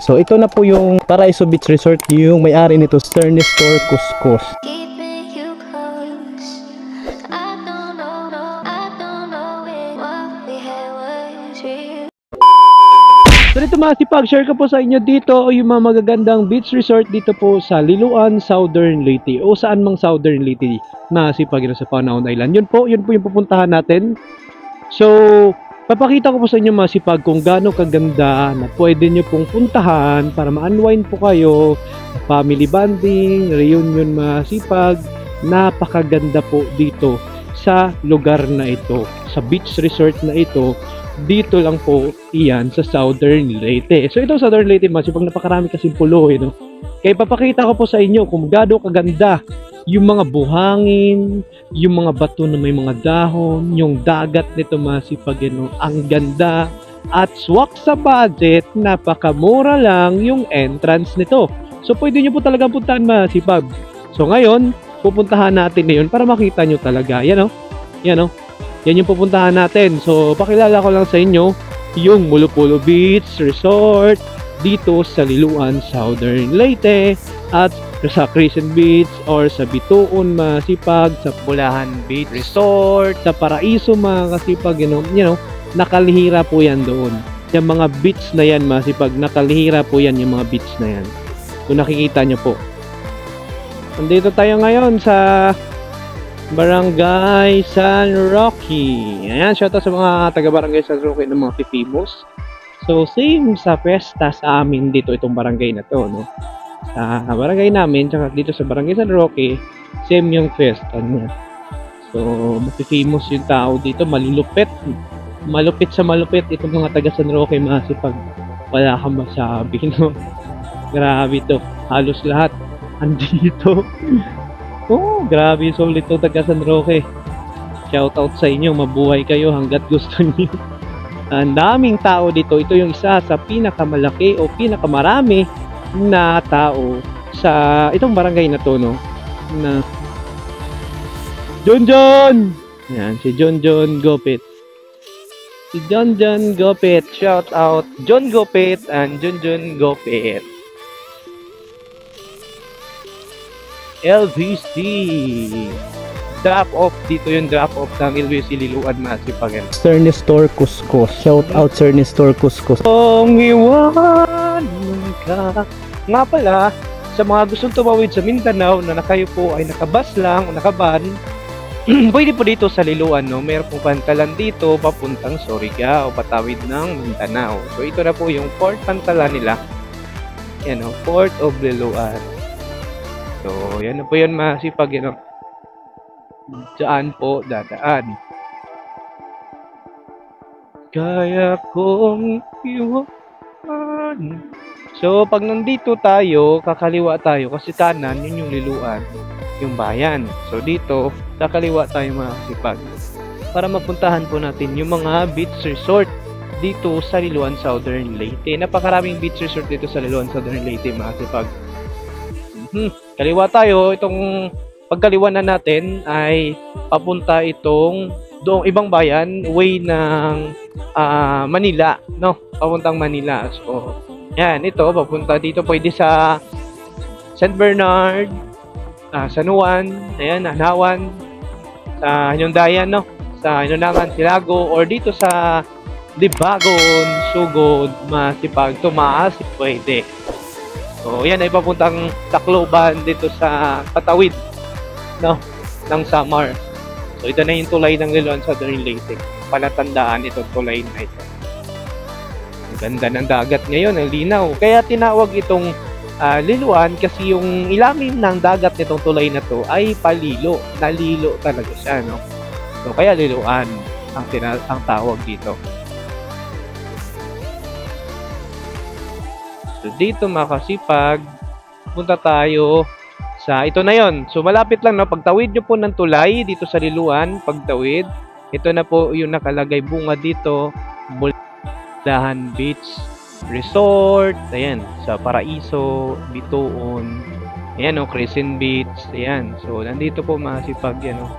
So ito na po yung Paraiso Beach Resort, yung may-ari nito, Sir Nestor Cuscos. So dito mga sipag, share ko po sa inyo dito yung mga magagandang beach resort dito po sa Liloan, Southern Leyte o saan mang Southern Leyte na sipag sa Panaon Island. Yun po yung pupuntahan natin. So papakita ko po sa inyo mga sipag kung gaano kaganda na pwede nyo pong puntahan para ma-unwind po kayo, family bonding, reunion mga sipag. Napakaganda po dito sa lugar na ito, sa beach resort na ito. Dito lang po iyan sa Southern Leyte. So ito Southern Leyte mas pag napakarami kasing pulo no. Kaya papakita ko po sa inyo kung gaano kaganda yung mga buhangin, yung mga bato na may mga dahon, yung dagat nito masipag ang ganda at swak sa budget, napakamura lang yung entrance nito. So pwede nyo po talaga puntahan masipag. So ngayon, pupuntahan natin ngayon para makita nyo talaga. Yan o. Yan o. Yan yung pupuntahan natin. So, pakilala ko lang sa inyo yung Mulupulo Beach Resort dito sa Liloan, Southern Leyte at sa Crescent Beach or sa Bituon masipag, sa Bulahan Beach Resort, sa Paraiso mga kasipag, you know, nakalihira po yan doon. Yung mga beach na yan masipag, nakalihira po yan yung mga beach na yan. Kung nakikita nyo po. Nandito tayo ngayon sa Barangay San Roque. Ayan, shoutout sa mga taga-Barangay San Roque ng mga Pipimos. So, same sa pesta sa amin dito itong barangay na to, no? Sa barangay namin, tsaka dito sa Barangay San Roque, same yung festa niya. So, Pipimos yung tao dito, malulupit. Malupit sa malupit itong mga taga San Roque, masipag wala kang masabi, no? Grabe to. Halos lahat andito. Oh, grabe, solid to taga San Roque. Shoutout sa inyo, mabuhay kayo hanggat gusto niyo. Ang daming tao dito. Ito yung isa sa pinakamalaki o pinakamarami na tao sa itong barangay na to, no? Na John John! Yan, si John John Gopit. Si John John Gopit. Shoutout John Gopit and John John Gopit. LVC drop off dito yung drop off ng LVC Liloan masipag. Sir Nestor Cuscos, shout out Sir Nestor Cuscos. Kung iwan ka nga pala sa mga gustong tumawid sa Mindanao na kayo po ay nakabas lang o nakaban, pwede po dito sa Liloan, no? Mayroon po pantalan dito papuntang Surigao o patawid ng Mindanao. So ito na po yung port pantalan nila, yan o, Port of Liloan. So, yan na po yun masipag, you know. Diyan po dadaan. Kaya kong iwan. So, pag nandito tayo, kakaliwa tayo kasi kanan, yun yung Liloan, yung bayan. So, dito, kakaliwa tayo masipag. Para mapuntahan po natin yung mga beach resort dito sa Liloan, Southern Leyte. Napakaraming beach resort dito sa Liloan, Southern Leyte masipag. Kaliwa tayo, itong pagkaliwanan natin ay papunta itong doong ibang bayan, way ng Manila, no? Papuntang Manila. So, yan, ito, papunta dito, pwede sa St. Bernard, San Juan, ayan, Anawan, sa Hyundayan, no? Sa Hinunangan, Silago, or dito sa Libagon, Sugod, masipag, Tumaas, pwede. So, yan ay papuntang Tacloban dito sa Patawid, no, ng Samar. So, ito na yung tulay ng Liloan, Southern Leyte. Palatandaan itong tulay na ito. Ang ganda ng dagat ngayon, ang linaw. Kaya tinawag itong Liloan kasi yung ilalim ng dagat nitong tulay na to ay palilo. Nalilo talaga siya, no? So, kaya Liloan ang tawag dito. So, dito makasipag, punta tayo sa, ito na yon. So, malapit lang, no? Pagtawid nyo po ng tulay dito sa Liloan, pagtawid, ito na po yung nakalagay bunga dito, Bulahan Beach Resort, ayan, sa Paraiso, Bituon, ayan, no? Crescent Beach, ayan. So, nandito po makasipag, yan, no?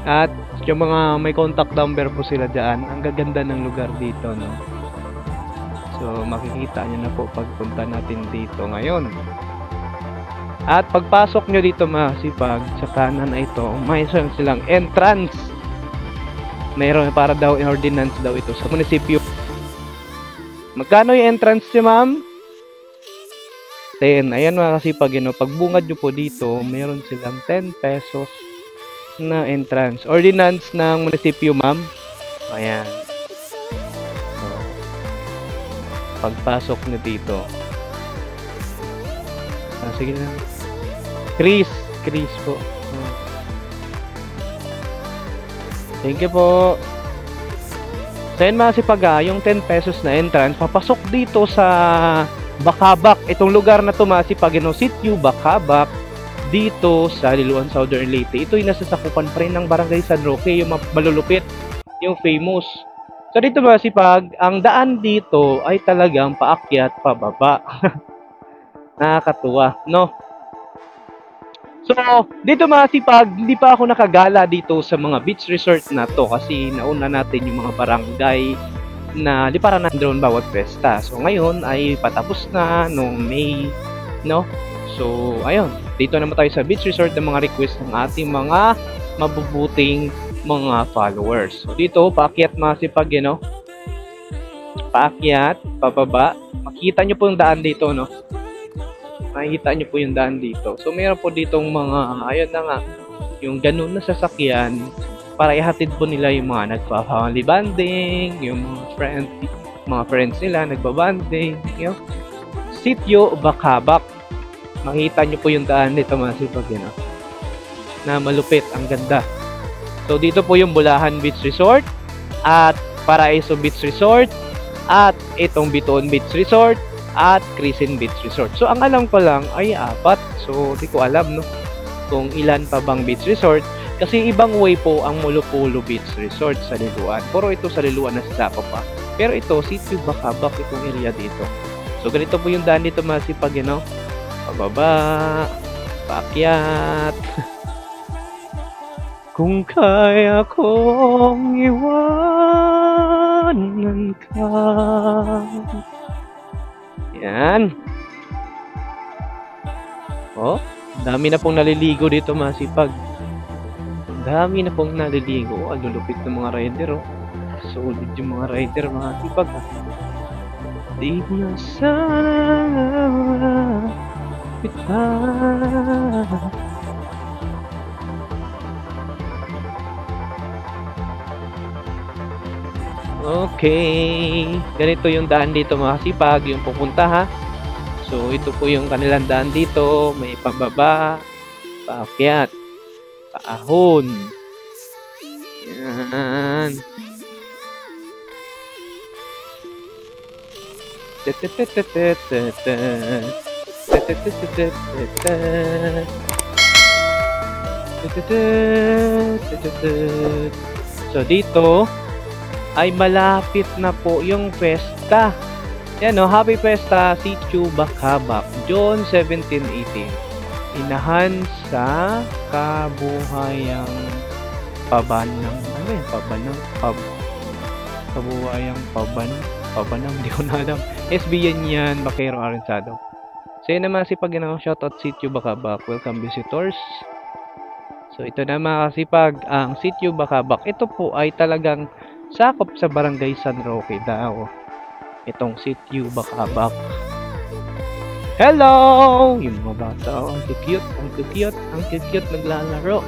At yung mga may contact number po sila dyan, ang gaganda ng lugar dito, no? So, So makikita nyo na po pagpunta natin dito ngayon. At pagpasok nyo dito mga kasipag, sa kanan na ito, may silang entrance. Mayroon para daw ordinance daw ito sa munisipyo. Magkano yung entrance niya, ma'am? 10. Ayan mga kasipag, pagbungad nyo po dito, mayroon silang 10 pesos na entrance. Ordinance ng munisipyo, ma'am. Ayan. So, pagpasok nyo dito. Sige na. Chris po. Thank you po. So yun mga kasipag, yung 10 pesos na entrance, papasok dito sa Bakabak. Itong lugar na to mga kasipag, Sitio Bakabak, dito sa Liloan, Southern Leyte. Ito yung nasasakupan pa rin ng Barangay San Roque, yung malulupit, yung famous. So dito mga kasipag, ang daan dito ay talagang paakyat, pababa. Nakakatuwa, no? So, dito mga kasipag, hindi pa ako nakagala dito sa mga beach resort na to kasi nauna natin yung mga barangay na liparan na drone bawat pesta. So, ngayon ay patapos na noong May, no? So, ayun. Dito naman tayo sa beach resort ng mga request ng ating mga mabubuting mga followers. So, dito, paakyat mga kasipag, paakyat, pababa. Makita nyo po yung daan dito, no? Makikita nyo po yung daan dito. So, mayroon po ditong mga, ayun na nga, yung ganun na sasakyan para ihatid po nila yung mga nagpa-family banding, yung mga friends nila nagbabanding, Sitio Bakabak. Makita nyo po yung daan dito mga kasipag, na malupit, ang ganda. So, dito po yung Bulahan Beach Resort at Paraiso Beach Resort at itong Bituon Beach Resort at Crescent Beach Resort. So, ang alam ko lang ay 4. So, di ko alam, no? Kung ilan pa bang beach resort. Kasi ibang way po ang Molo-Polo Beach Resort sa Liloan. Puro ito sa Liloan na sasako pa. Pero ito, Sitio Bakabak, itong area dito. So, ganito po yung daan dito mga kasipag, pababa, paakyat. Kung kaya kong iwanan ka. Yan. Oh, dami na pong naliligo dito mga kasipag. Dami na pong naliligo. Ang lulupit ng mga rider, oh. Solid yung mga rider mga kasipag. Di na sana kita. Okay, ganito yung daan dito mga kasipag, yung pupunta ha. So ito po yung kanilang daan dito, may pababa, paakyat, paahon. Yan. So dito ay malapit na po yung pesta. Yan o, Happy Pesta, Sitio Bakabak, June 17-18. Inahan sa kabuhayang pabanang, pabanang, di ko na alam. SB yan, Bakero Arensado. So yun naman si pag shoutout Sitio Bakabak, welcome visitors. So ito na mga kasipag, ang Sitio Bakabak, ito po ay talagang sakop sa Barangay San Roque daw. Itong Sitio Bakabak. Hello! Yung mga bata, ang cute naglalaro.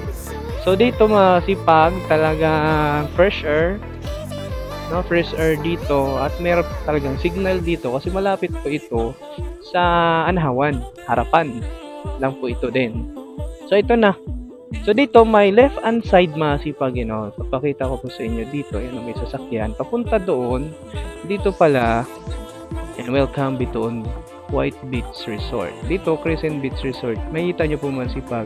So dito mga kasipag, talagang fresh air. No, fresh air dito at meron talagang signal dito kasi malapit po ito sa Anahawan, harapan lang po ito din. So ito na. So dito may left hand side mga kasipag, papakita ko po sa inyo dito, may sasakyan papunta doon. Dito pala, welcome Bituon White Beach Resort. Dito Crescent Beach Resort. Makita nyo po mga kasipag,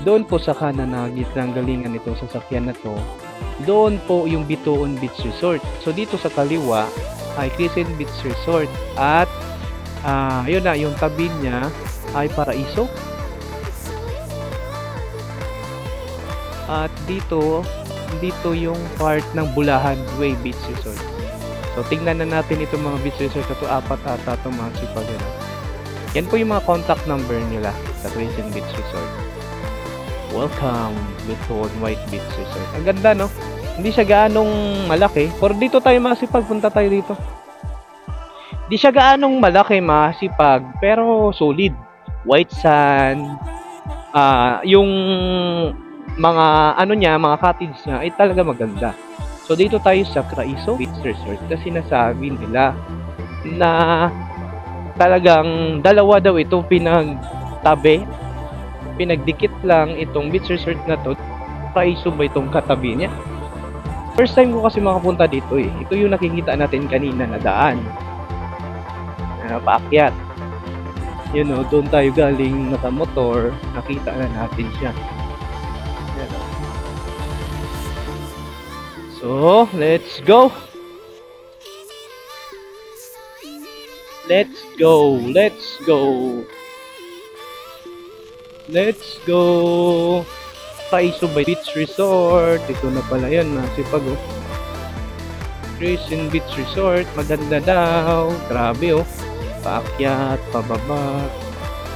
doon po sa kanan na gitnang galingan itong sasakyan na to, doon po yung Bituon Beach Resort. So dito sa kaliwa ay Crescent Beach Resort at yun na, yung tabi niya ay Paraiso. At dito yung part ng Bulahan Way Beach Resort. So tingnan na natin itong mga beach resort na to, 4 ata itong mga sipag. Yan po yung mga contact number nila sa Crescent Beach Resort. Welcome Bethune White Beach Resort. Ang ganda, no? Hindi siya gaanong malaki. Pero dito tayo masipag, punta tayo dito. Hindi siya gaanong malaki, masipag, pero solid. White sand. Yung mga ano niya, mga cottage niya ay talaga maganda. So dito tayo sa Craiso Beach Resort kasi sinasabi nila na talagang dalawa daw ito pinagtabi, pinagdikit lang itong beach resort na to. Craiso ba itong katabi niya? First time ko kasi makapunta dito eh. Ito yung nakikita natin kanina na daan. Paakyat. You know, doon tayo galing nakamotor, nakita na natin siya. Yan. So, let's go! Let's go! Let's go! Let's go! Craiso Beach Resort. Ito na pala yan, masipag oh. Crescent Beach Resort. Maganda daw. Grabe oh. Paakyat, pababa.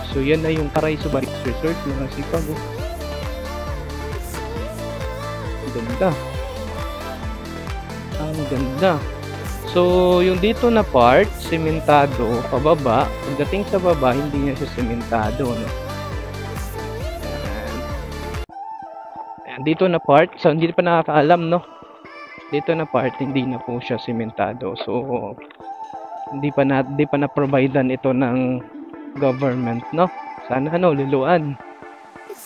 So yan na yung Craiso Beach Resort, masipag oh. Ganda. Ang ganda. So yung dito na part, sementado, pababa. Pagdating sa baba, hindi niya siya sementado, no? Dito na part, so hindi pa nakakaalam, no? Dito na part, hindi na po siya sementado. So hindi pa na providean ito ng government, no? Sana luluan.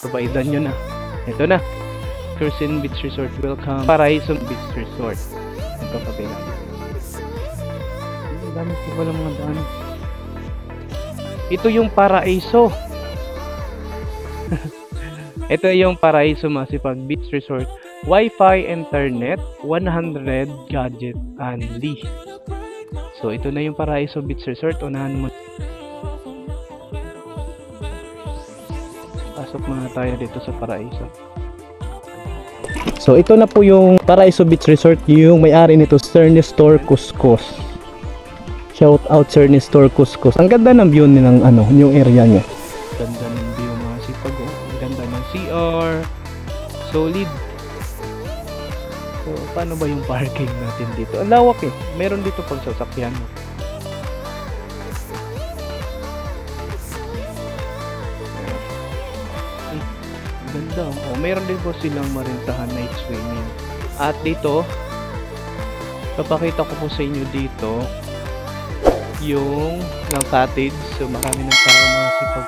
Providean nyo na. Ito na. Crescent Beach Resort, welcome. Paraiso Beach Resort. Ito pa din. Ang dami po pala mga daan. Ito yung Paraiso. Ito yung Paraiso masipag Beach Resort. Wi-Fi, internet, 100 gadget only. So ito na yung Paraiso Beach Resort. Unahan mo. Pasok muna tayo dito sa Paraiso. So ito na po yung Paraiso Beach Resort. Yung may-ari nito, Sir Nestor Cuscos. Shout out Sir Nestor Cuscos. Ang ganda ng view ng yung area niya. Ganda ng view masipag. Ang ganda ng CR. Solid. So paano ba yung parking natin dito? Ang lawak eh. Meron dito pang sasakyan mo. Ganda. Oh, meron din po silang marentahan night swimming. At dito, papakita ko po sa inyo dito yung ng cottage. So marami ng tao mga sipag.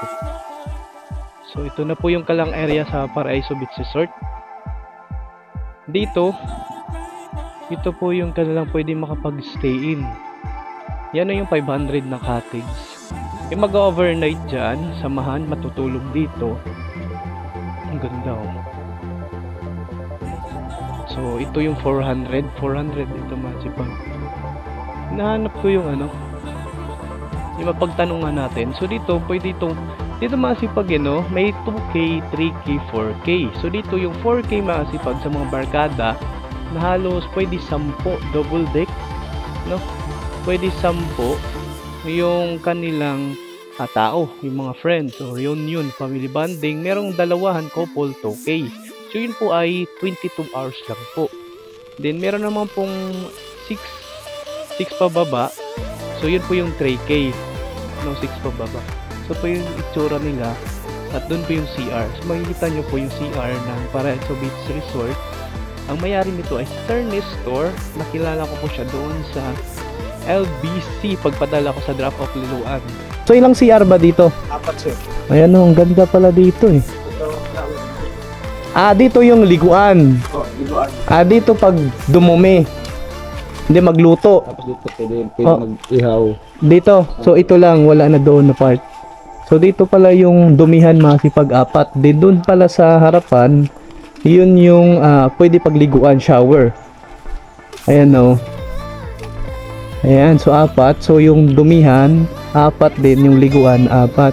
So ito na po yung kalang area sa Paraiso Beach Resort. Dito, ito po yung kanilang pwede makapag-stay in. Yan na yung 500 na cottage. Yung mag-overnight dyan, samahan, matutulog dito. Ang ganda oh. So ito yung 400 ito masipag. Nahanap ko yung yung mapagtanungan natin. So dito pwede dito masipag may 2K, 3K, 4K. So dito yung 4K masipag sa mga barkada na halos pwede 10 double deck, no? Pwede 10 yung kanilang tao, yung mga friends or reunion, family bonding. Merong dalawahan couple 2K. So yun po ay 22 hours lang po. Then meron naman pong 6 pababa. So yun po yung 3K, no, 6 pababa. So po yung itsura nila. At doon po yung CR. So makikita nyo po yung CR ng Paraiso Beach Resort. Ang mayari nito ay Sir Nestor. Nakilala ko po siya doon sa LBC pagpadala ko sa drop-off Liloan. So ilang CR ba dito? 4 sir. Ayan ang ganda pala dito eh. Dito yung liguan. Liguan. Dito pag dumumi. Hindi magluto. Tapos dito pwede mag-ihaw. Dito. So ito lang, wala na doon na part. So dito pala yung dumihan masipag-4. Then doon pala sa harapan, yun yung pwede pagliguan, shower. Ayan o. Ayan, so 4. So yung dumihan, 4 din. Yung liguan, 4.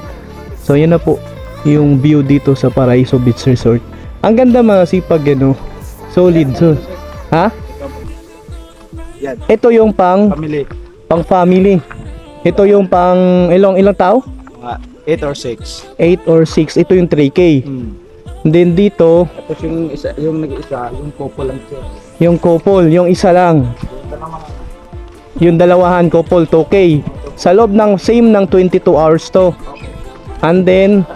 So yan na po yung view dito sa Paraiso Beach Resort. Ang ganda masipag solid. So, ha? Yan, Ito yung pang family. family. Ito yung pang ilang tao? Mga 8 or 6. 8 or 6. Ito yung 3K. Then dito, Tapos yung isa, yung nag-isa, yung couple lang siya. yung couple, yung isa lang. Yung dalawahan couple 2K. Sa loob ng same ng 22 hours to. And then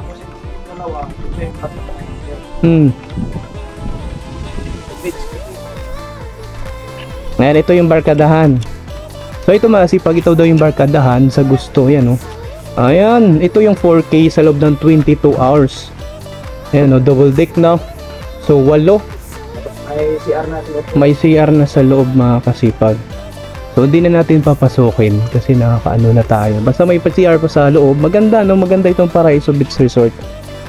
Dalawa, Ayan, ito yung barkadahan. So ito masipag, ito daw yung barkadahan sa gusto. Ayan, oh. Ayan, ito yung 4K sa loob ng 22 hours. Ayan, oh, double deck na. So 8. may CR na sila. May CR na sa loob, mga kasipag. So hindi na natin papasukin kasi nakakaano na tayo. Basta may CR pa sa loob. Maganda, no? Maganda itong Paraiso Beach Resort.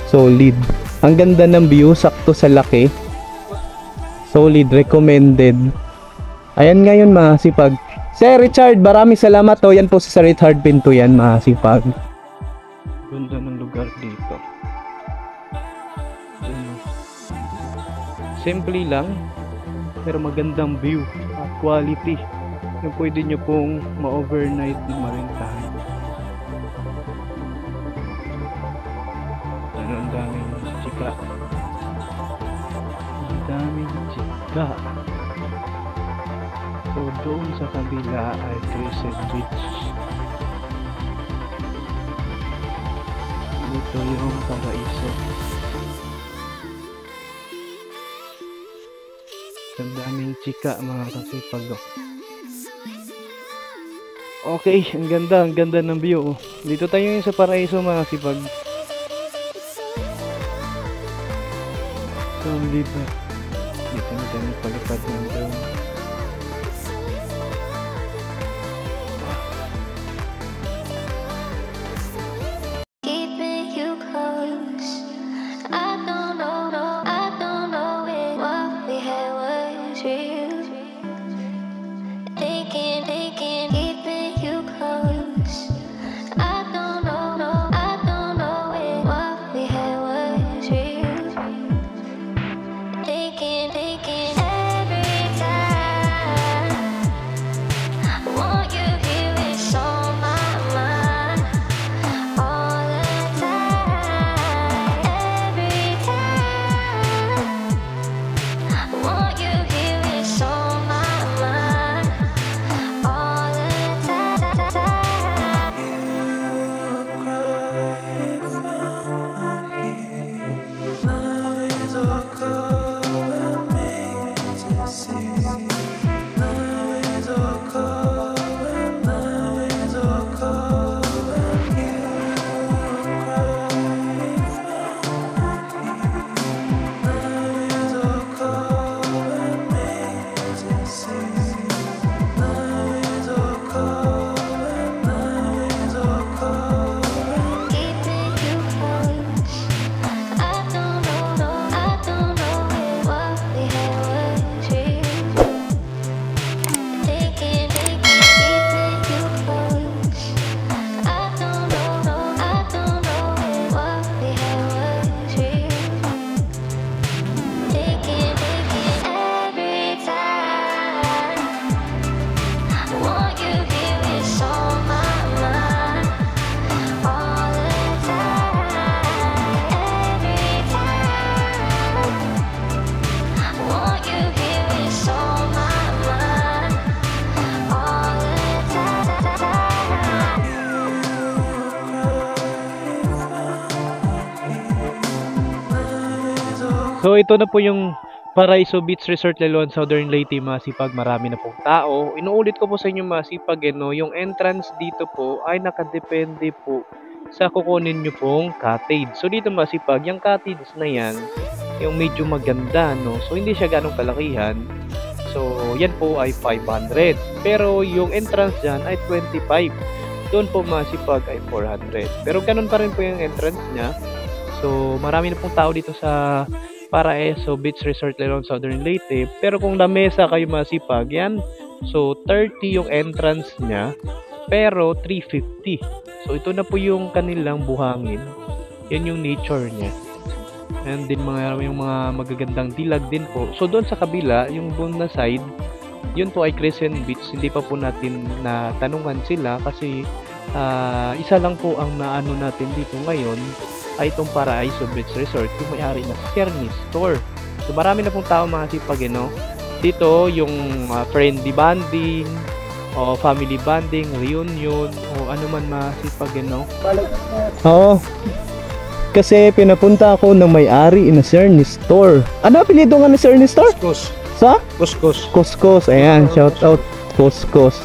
Solid. Ang ganda ng view, sakto sa laki. Solid, recommended. Ayan ngayon, mga sipag. Sir Richard, maraming salamat. O, yan po si Sir Richard Pinto yan, mga sipag. Ganda ng lugar dito. Simple lang, pero magandang view at quality. Yung pwede nyo pong ma-overnight na marintahan. Ano, ang daming chika. Ang daming chika. So doon sa kabila ay Crescent Beach. Ito yung Paraiso. Ang daming chika, mga kasipag. Okay, ang ganda ng view. Dito tayo yung sa Paraiso, mga kasipag. So, dito na tayo palipad ng drone. So ito na po yung Paraiso Beach Resort Liloan, Southern Leyte, masipag. Marami na pong tao. Inuulit ko po sa inyo, masipag, yung entrance dito po ay nakadepende po sa kukunin nyo pong cottage. So dito, masipag, yung cottage na yan, yung medyo maganda, no? So hindi siya ganong kalakihan. So yan po ay 500. Pero yung entrance dyan ay 25. Doon po, masipag, ay 400. Pero ganun pa rin po yung entrance niya. So marami na pong tao dito sa Paraiso Beach Resort Liloan, Southern Leyte. Pero kung lamesa kayo, masipag, yan. So 30 yung entrance niya, pero 350. So ito na po yung kanilang buhangin. Yan yung nature niya. And din yung mga magagandang dilag din po. So doon sa kabila, yung doon na side, yun po ay Crescent Beach. Hindi pa po natin natanungan sila kasi isa lang po ang naano natin dito ngayon ay itong Paraiso Beach Resort, yung may-ari na Serni Store. So marami na pong tao mga sipag, dito yung friendly bonding o family bonding, reunion o ano man masipag, Oo. Kasi pinapunta ako ng may-ari na Serni Store. Ano apelyido nga ni Serni Store? Kuskus. Sa? Kuskus. Kuskus. Ayan, shout out Kuskus.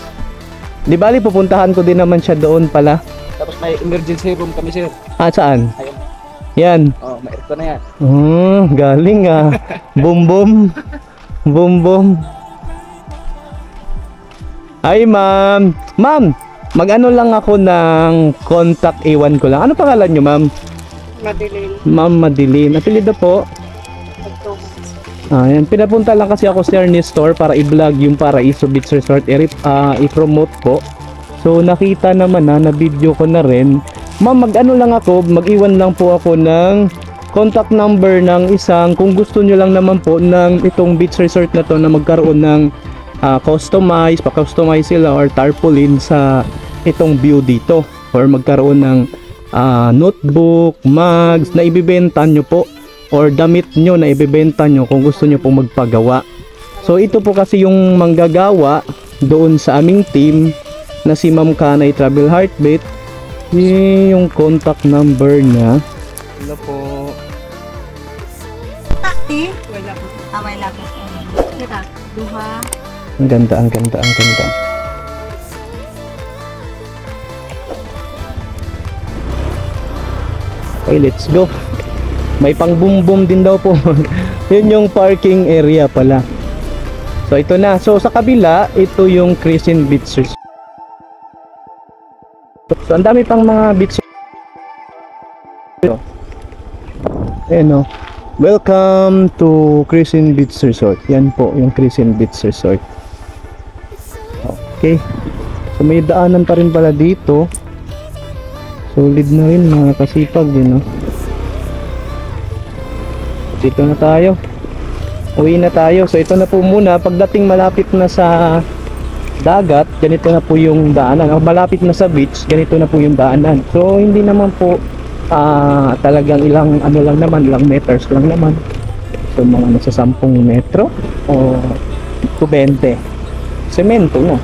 Di bali pupuntahan ko din naman siya doon pala. Tapos may emergency room kami, sir. Saan? Ayun. Yan. Oh, may aircon na yan. Galing Boom boom. Boom boom. Ay, ma'am. Ma'am, mag-ano lang ako ng contact, iwan ko lang. Ano pangalan nyo, ma'am? Madeline. Ma'am Madeline. Apelyido po? Yan. Pinapunta lang kasi ako sa Serni Store para i-vlog yung Paraiso Beach Resort. I-promote po. So, nakita naman na video ko na rin. Ma'am, mag-ano lang ako, mag-iwan lang po ako ng contact number ng isang, kung gusto nyo lang naman po ng itong beach resort na to na magkaroon ng pa-customize sila or tarpaulin sa itong view dito, or magkaroon ng notebook, mugs na ibibenta nyo po, or damit nyo na ibibenta nyo kung gusto nyo pong magpagawa. So ito po kasi yung manggagawa doon sa aming team na si Ma'am Kanay Travel Heartbeat. Yung contact number niya. Ano po? Takti? Wala po. Wala po. Kita, duha. Ang ganda, ang ganda, ang ganda. Okay, let's go. May pang boom boom din daw po. Yun yung parking area pala. So ito na. So sa kabila, ito yung Crescent Beach Resort. So ang dami pang mga beach. Ayan o. Welcome to Crescent Beach Resort. Yan po yung Crescent Beach Resort. Okay. So may daanan pa rin pala dito. Solid na rin mga kasipag din, no? Dito na tayo. Uwi na tayo. So ito na po muna. Pagdating malapit na sa dagat, ganito na po yung daanan. Malapit na sa beach, ganito na po yung daanan. So hindi naman po talagang ilang ano lang naman, ilang meters lang naman. So mga nasa 10 metro o to 20. Semento na.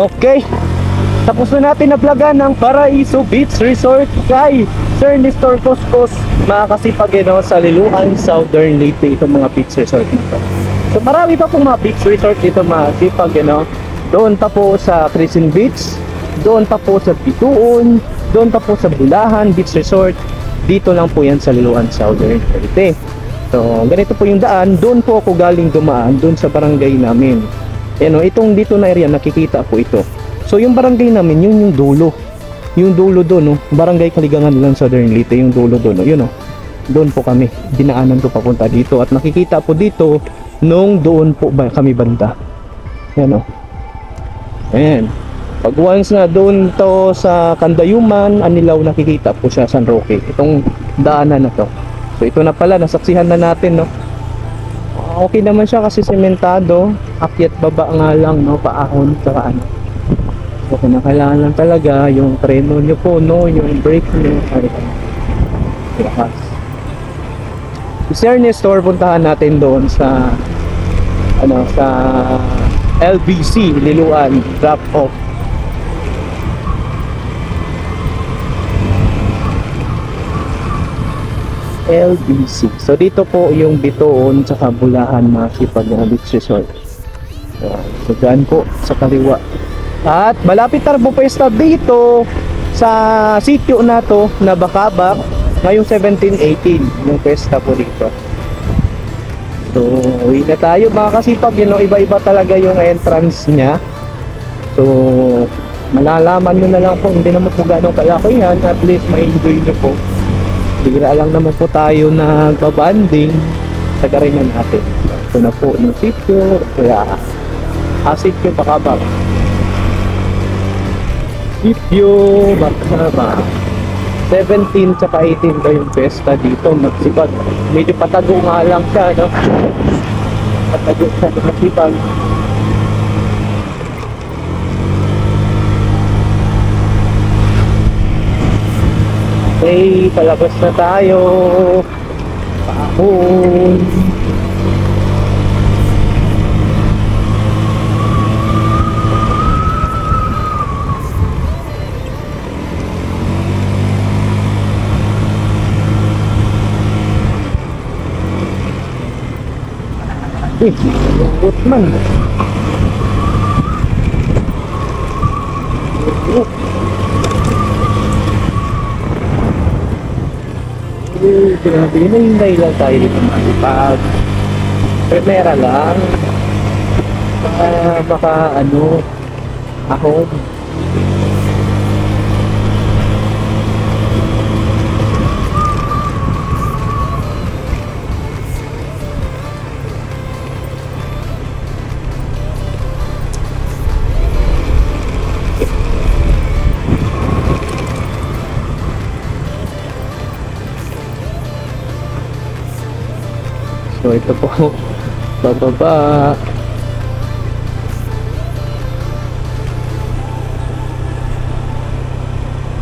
Okay. Tapos na natin na-vlogan ng Paraiso Beach Resort kay Serni Store Kuskus, mga kasipag, sa Liloan, Southern Leyte, itong mga beach resort nito. So marami pa pong mga beach resort dito mga kasipag, doon pa po sa Crescent Beach, doon pa po sa Bituon, doon pa po sa Bulahan Beach Resort. Dito lang po yan sa Liloan, Southern Leyte. So ganito po yung daan. Doon po ako galing dumaan, doon sa barangay namin. Itong dito na area, nakikita po ito. So yung barangay namin, yun yung dulo. Yung dulo doon, Barangay Kaligangan lang, Southern Leyte, yung dulo doon, yun, doon po kami. Dinaanan ko papunta dito at nakikita po dito nung doon po kami banda. Yan, Ayan. Pag once na doon to sa Kandayuman, Anilaw, nakikita po siya San Roque. Itong daanan na to. So ito na pala, nasaksihan na natin, Okay naman siya kasi sementado. Akyat baba nga lang, paahon, saka ano. So kailangan lang talaga yung preno nyo po, yung brake nyo, lakas. Si Serni Store, puntahan natin doon sa sa LBC Liloan drop off. LBC. So dito po yung Bituon sa Bulahan, mga sipag na beach resort. So dyan po sa kaliwa. At malapit na po pesta dito sa sitio na to na Bakabak ngayong 17-18 yung pesta po dito. So uwi na tayo mga kasipag, iba-iba talaga yung entrance niya. So malalaman nyo na lang po, hindi naman po ganong kalaki yan, at least ma-enjoy nyo po. Bigla lang naman po tayo nagbabanding sa garingan natin. Ito na po yung sitio, kaya sitio Bakabak. Sitio Bakabak 17 tsaka 18 daw yung pesta dito, magsipag. Medyo patago nga lang siya, At naging sa masipag. Okay, palabas na tayo. Paahon. Lungkot man. Grabe, hinahintay lang tayo dito masipag. Primera lang. Baka ano, ahon. So ito po, bababa.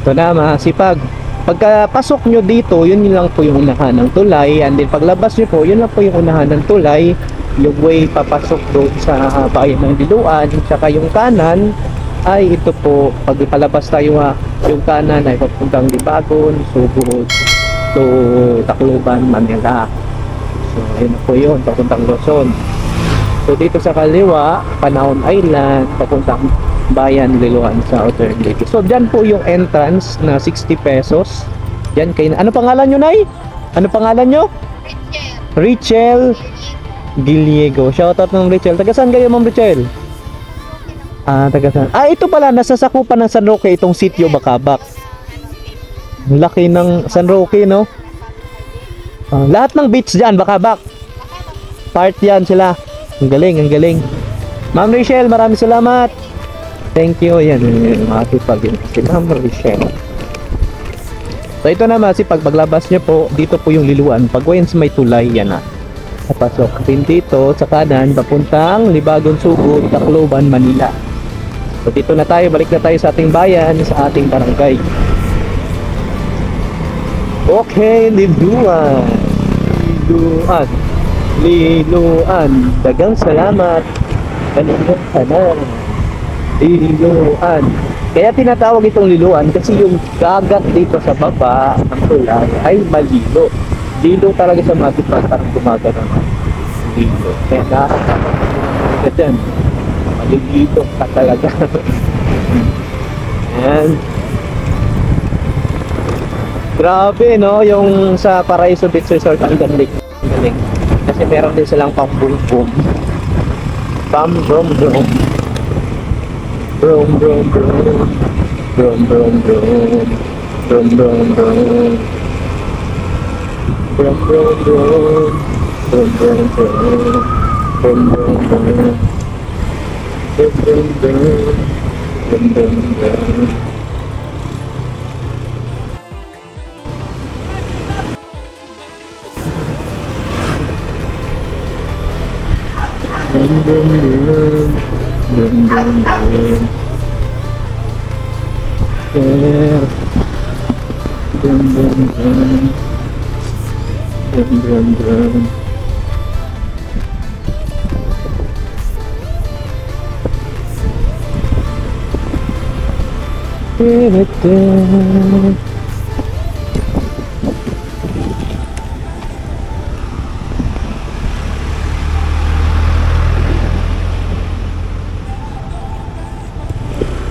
Ito na masipag. Pagkapasok nyo dito, yun lang po yung unahan ng tulay. And then paglabas nyo po, yun lang po yung unahan ng tulay. Yung way papasok doon sa bayan ng Liloan. Tsaka yung kanan ay ito po, pag palabas tayo yung kanan ay papuntang Libagon, Sugod, to Tacloban, Manila. So, ayun na po yun, papuntang Luzon. So, dito sa kaliwa, Panaon Island, papuntang Bayan, Liloan, Southern Leyte. So, dyan po yung entrance na 60 pesos. Dyan kayo. Ano pangalan nyo, Nay? Ano pangalan nyo? Richel Giliego. Shoutout ng Richel. Taga saan kayo, Ma'am Richel? Taga saan? Ito pala, nasasakupan ng San Roque itong sitio Bakabak. Laki ng San Roque, no? Lahat ng beach dyan, Bakabak. Part yan sila. Ang galing, ang galing. Ma'am Rachel, maraming salamat. Thank you. Yan, makakipag yun. Si Ma'am Rachel. So ito naman, paglabas nyo po, dito po yung Liloan. Pag once may tulay, yan na. Papasok din dito sa kanan, papuntang Libagon, Sugod, Tacloban, Manila. So dito na tayo, balik na tayo sa ating bayan, sa ating barangay. Okay, Liloan. Liloan. Liloan. Dagang salamat. Kanina ka na. Liloan. Kaya tinatawag itong Liloan kasi yung dagat dito sa baba ng tulay ay malilo. Lilo talaga sa masipag, parang gumagano na. Lilo. Kaya nakakapag ka dyan. Malilito ka talaga. Ayan. Grabe, no? Yung sa Paraiso Beach Resort, ang galing. Ang galing. Kasi meron din silang pang-boom-boom. Pam-brom-brom. Brom-brom-brom. Brom-brom-brom. Brom-brom-brom. Brom-brom-brom. Brom-brom-brom. Brom-brom-brom. Brom-brom-brom. Brom-brom-brom. Dum dum dum dum dum dum dum dum dum dum dum.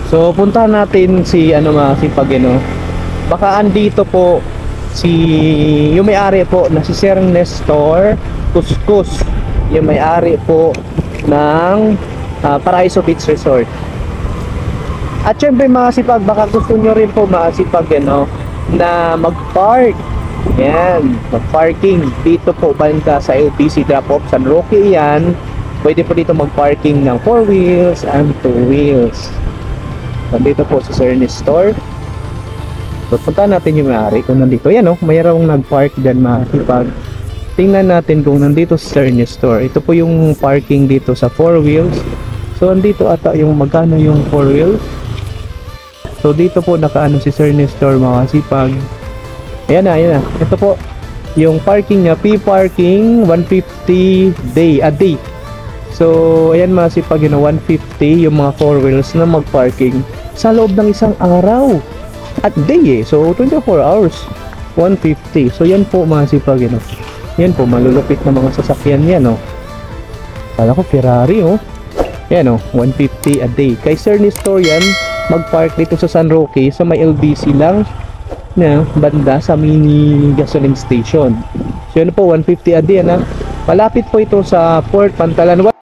So puntahan natin si Masipag, no? Baka andito po yung may-ari po na si Sir Nestor Kuskus, yung may-ari po ng Paraiso Beach Resort. At syempre Masipag, baka gusto nyo rin po Masipag, no, na mag-park. Yan, mag-parking dito po banda sa LBC drop-off San Roque. Yan, pwede po dito mag-parking ng 4 wheels and 2 wheels. Nandito po si Sir Nestor. So punta natin yung may-ari kung nandito. Yan, oh, mayroong nag-park dyan Masipag. tingnan natin kung nandito sa Sir Nestor. Ito po yung parking dito sa 4 wheels. So andito ata yung magkano yung 4 wheels. So dito po nakaano si Sir Nestor mga kasipag. Ayan na. Ito po yung parking niya, P-parking 150 a day. So ayan mga kasipag, 150 yung mga 4 wheels na mag-parking sa loob ng isang araw at day So 24 hours 150. So yan po mga kasipag, yan po, malulupit na mga sasakyan yan, Kala ko Ferrari, Yan, 150 a day. Kay Sir Nestor yan, mag-park dito sa San Roque, sa may LBC lang na banda sa mini gasoline station. So yan po, 150 a day, Malapit po ito sa Port Pantalan.